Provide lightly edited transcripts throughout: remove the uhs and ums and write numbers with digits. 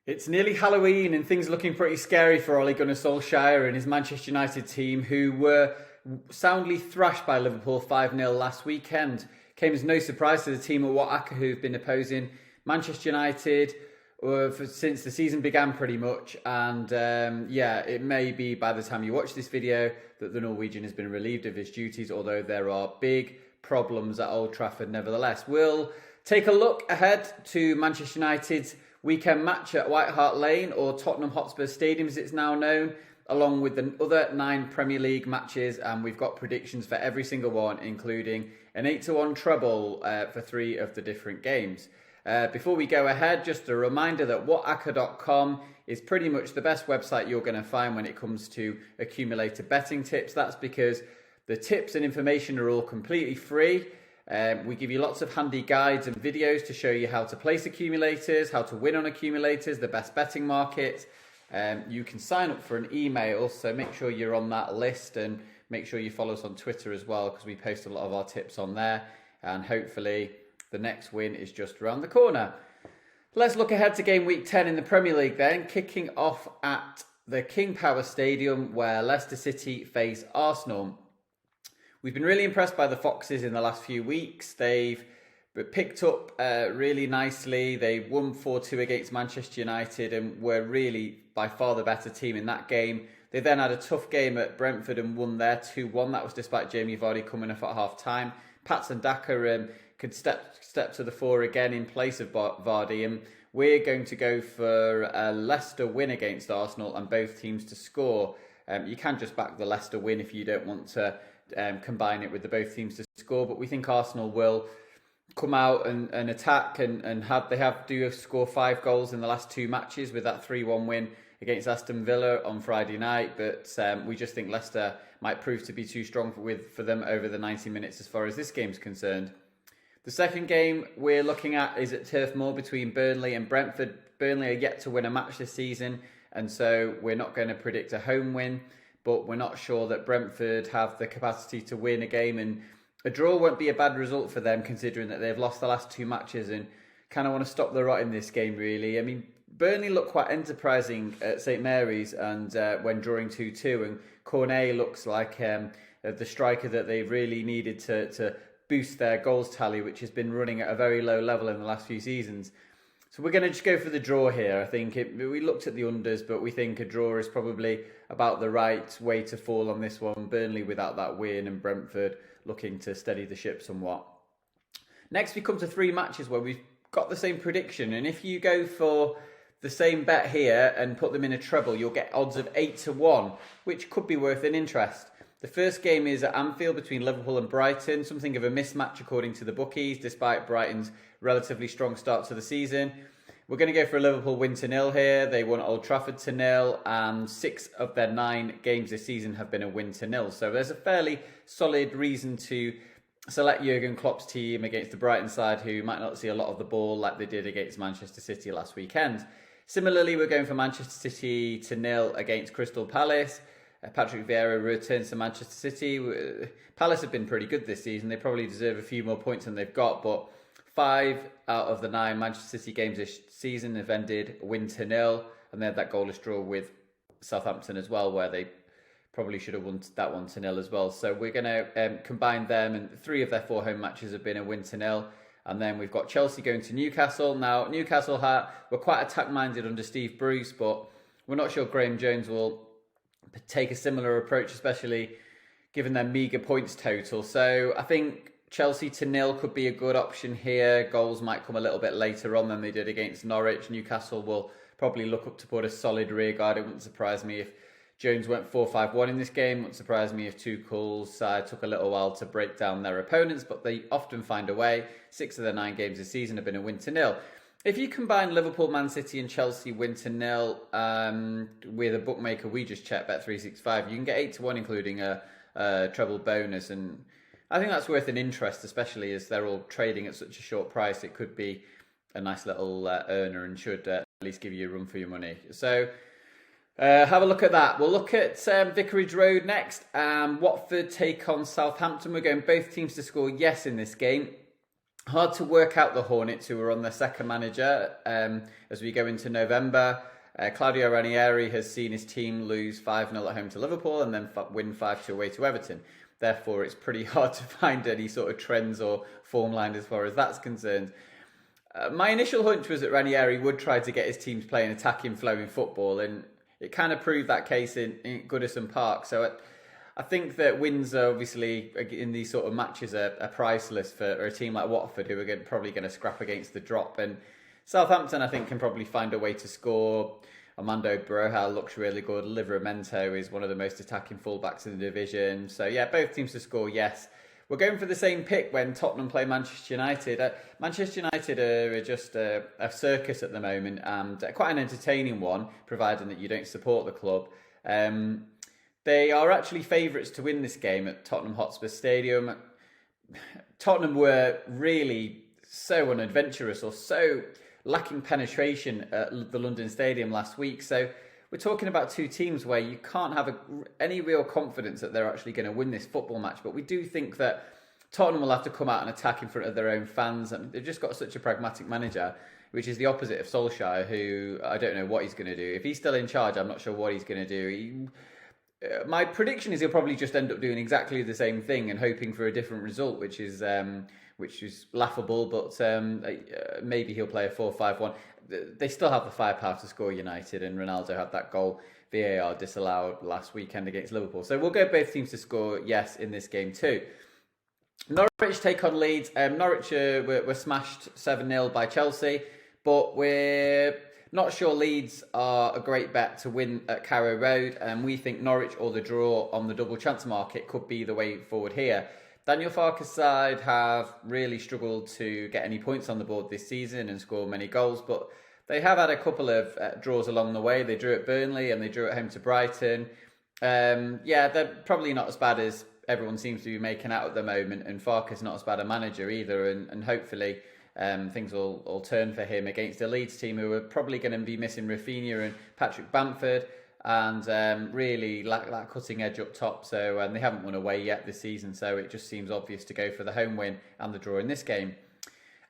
It's nearly Halloween and things are looking pretty scary for Ole Gunnar Solskjaer and his Manchester United team, who were soundly thrashed by Liverpool 5-0 last weekend. Came as no surprise to the team at Whatacca, who've been opposing Manchester United since the season began pretty much. And it may be by the time you watch this video that the Norwegian has been relieved of his duties, although there are big problems at Old Trafford nevertheless. We'll take a look ahead to Manchester United's weekend match at White Hart Lane, or Tottenham Hotspur Stadium as it's now known, along with the other 9 Premier League matches, and we've got predictions for every single one, including an 8-1 treble for 3 of the different games. Before we go ahead, just a reminder that Whatacca.com is pretty much the best website you're going to find when it comes to accumulator betting tips. That's because the tips and information are all completely free. We give you lots of handy guides and videos to show you how to place accumulators, how to win on accumulators, the best betting markets. You can sign up for an email, so make sure you're on that list, and make sure you follow us on Twitter as well, because we post a lot of our tips on there, and hopefully the next win is just around the corner. Let's look ahead to game week 10 in the Premier League then, kicking off at the King Power Stadium where Leicester City face Arsenal. We've been really impressed by the Foxes in the last few weeks. They've picked up really nicely. They won 4-2 against Manchester United and were really by far the better team in that game. They then had a tough game at Brentford and won there 2-1. That was despite Jamie Vardy coming off at half-time. Pats and Daka could step to the fore again in place of Vardy. And we're going to go for a Leicester win against Arsenal and both teams to score. You can just back the Leicester win if you don't want to combine it with the both teams to score, but we think Arsenal will come out and attack and do score 5 goals in the last 2 matches with that 3-1 win against Aston Villa on Friday night, but we just think Leicester might prove to be too strong for them over the 90 minutes as far as this game's concerned. The second game we're looking at is at Turf Moor between Burnley and Brentford. Burnley are yet to win a match this season, and so we're not going to predict a home win, but we're not sure that Brentford have the capacity to win a game, and a draw won't be a bad result for them considering that they've lost the last 2 matches and kind of want to stop the rot in this game really. I mean, Burnley looked quite enterprising at St Mary's and when drawing 2-2, and Cornet looks like the striker that they really needed to boost their goals tally, which has been running at a very low level in the last few seasons. So we're going to just go for the draw here. I think we looked at the unders, but we think a draw is probably about the right way to fall on this one. Burnley without that win and Brentford looking to steady the ship somewhat. Next we come to 3 matches where we've got the same prediction, and if you go for the same bet here and put them in a treble, you'll get odds of 8-1, which could be worth an interest. The first game is at Anfield between Liverpool and Brighton, something of a mismatch according to the bookies, despite Brighton's relatively strong start to the season. We're going to go for a Liverpool win 0 here. They won at Old Trafford 0, and 6 of their 9 games this season have been a win 0. So there's a fairly solid reason to select Jurgen Klopp's team against the Brighton side, who might not see a lot of the ball like they did against Manchester City last weekend. Similarly, we're going for Manchester City 0 against Crystal Palace. Patrick Vieira returns to Manchester City. Palace have been pretty good this season. They probably deserve a few more points than they've got, but 5 out of the 9 Manchester City games this season have ended win 0, and they had that goalless draw with Southampton as well, where they probably should have won that one 0 as well. So we're going to combine them, and 3 of their 4 home matches have been a win 0. And then we've got Chelsea going to Newcastle. Now, Newcastle were quite attack-minded under Steve Bruce, but we're not sure Graham Jones will take a similar approach, especially given their meagre points total. So I think Chelsea 0 could be a good option here. Goals might come a little bit later on than they did against Norwich. Newcastle will probably look up to put a solid rear guard. It wouldn't surprise me if Jones went 4-5-1 in this game. It wouldn't surprise me if Tuchel's side took a little while to break down their opponents, but they often find a way. 6 of their 9 games this season have been a win 0. If you combine Liverpool, Man City and Chelsea win 0 with a bookmaker we just checked, Bet365, you can get 8-1 including a treble bonus, and I think that's worth an interest, especially as they're all trading at such a short price. It could be a nice little earner and should at least give you a run for your money. So have a look at that. We'll look at Vicarage Road next. Watford take on Southampton. We're going both teams to score yes in this game. Hard to work out the Hornets, who are on their second manager as we go into November. Claudio Ranieri has seen his team lose 5-0 at home to Liverpool and then win 5-2 away to Everton. Therefore, it's pretty hard to find any sort of trends or form line as far as that's concerned. My initial hunch was that Ranieri would try to get his teams playing attacking, flowing football, and it kind of proved that case in Goodison Park. So I think that wins are obviously in these sort of matches are priceless for a team like Watford, who are probably going to scrap against the drop. And Southampton, I think, can probably find a way to score. Armando Broja looks really good. Livramento is one of the most attacking fullbacks in the division. So yeah, both teams to score, yes. We're going for the same pick when Tottenham play Manchester United. Manchester United are just a circus at the moment, and quite an entertaining one, providing that you don't support the club. They are actually favourites to win this game at Tottenham Hotspur Stadium. Tottenham were really so unadventurous or so lacking penetration at the London Stadium last week. So we're talking about two teams where you can't have any real confidence that they're actually going to win this football match. But we do think that Tottenham will have to come out and attack in front of their own fans. And they've just got such a pragmatic manager, which is the opposite of Solskjaer, who I don't know what he's going to do. If he's still in charge, I'm not sure what he's going to do. My prediction is he'll probably just end up doing exactly the same thing and hoping for a different result, which is laughable, but maybe he'll play a 4-5-1. They still have the firepower to score United, and Ronaldo had that goal VAR disallowed last weekend against Liverpool. So we'll go both teams to score, yes, in this game too. Norwich take on Leeds. Norwich were smashed 7-0 by Chelsea, but we're not sure Leeds are a great bet to win at Carrow Road, and we think Norwich or the draw on the double chance market could be the way forward here. Daniel Farke's side have really struggled to get any points on the board this season and score many goals, but they have had a couple of draws along the way. They drew at Burnley and they drew at home to Brighton. They're probably not as bad as everyone seems to be making out at the moment, and Farke's not as bad a manager either, and hopefully things will turn for him against a Leeds team who are probably going to be missing Rafinha and Patrick Bamford, and really lack that cutting edge up top. So they haven't won away yet this season, so it just seems obvious to go for the home win and the draw in this game.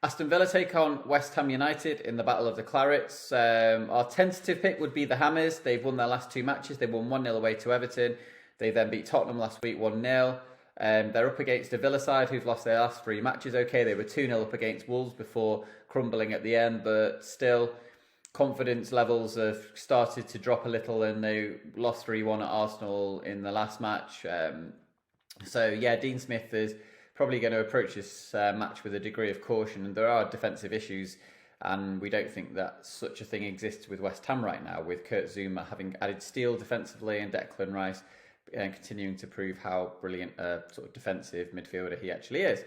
Aston Villa take on West Ham United in the Battle of the Clarets. Our tentative pick would be the Hammers. They've won their last two matches. They won 1-0 away to Everton. They then beat Tottenham last week 1-0. They're up against a Villa side who've lost their last three matches. Okay, they were 2-0 up against Wolves before crumbling at the end, but still confidence levels have started to drop a little, and they lost 3-1 at Arsenal in the last match. Dean Smith is probably going to approach this match with a degree of caution, and there are defensive issues, and we don't think that such a thing exists with West Ham right now, with Kurt Zouma having added steel defensively and Declan Rice continuing to prove how brilliant a sort of defensive midfielder he actually is.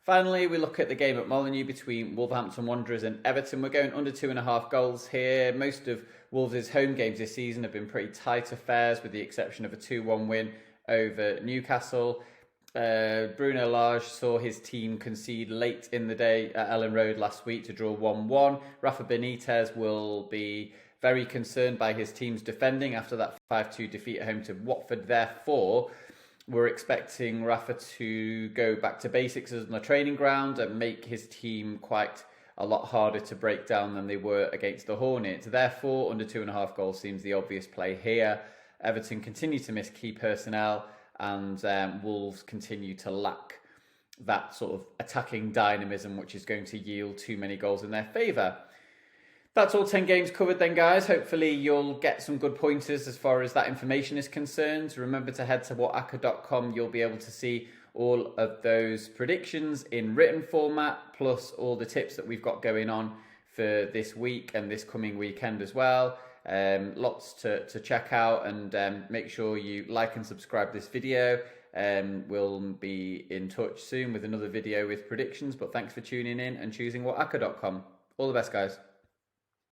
Finally, we look at the game at Molineux between Wolverhampton Wanderers and Everton. We're going under 2.5 goals here. Most of Wolves' home games this season have been pretty tight affairs, with the exception of a 2-1 win over Newcastle. Bruno Lage saw his team concede late in the day at Ellen Road last week to draw 1-1. Rafa Benitez will be very concerned by his team's defending after that 5-2 defeat at home to Watford. Therefore, we're expecting Rafa to go back to basics on the training ground and make his team quite a lot harder to break down than they were against the Hornets. Therefore, under 2.5 goals seems the obvious play here. Everton continue to miss key personnel, and Wolves continue to lack that sort of attacking dynamism, which is going to yield too many goals in their favour. That's all 10 games covered then, guys. Hopefully you'll get some good pointers as far as that information is concerned. Remember to head to Whatacca.com. You'll be able to see all of those predictions in written format, plus all the tips that we've got going on for this week and this coming weekend as well. Lots to check out, and make sure you like and subscribe this video. We'll be in touch soon with another video with predictions, but thanks for tuning in and choosing Whatacca.com. All the best, guys.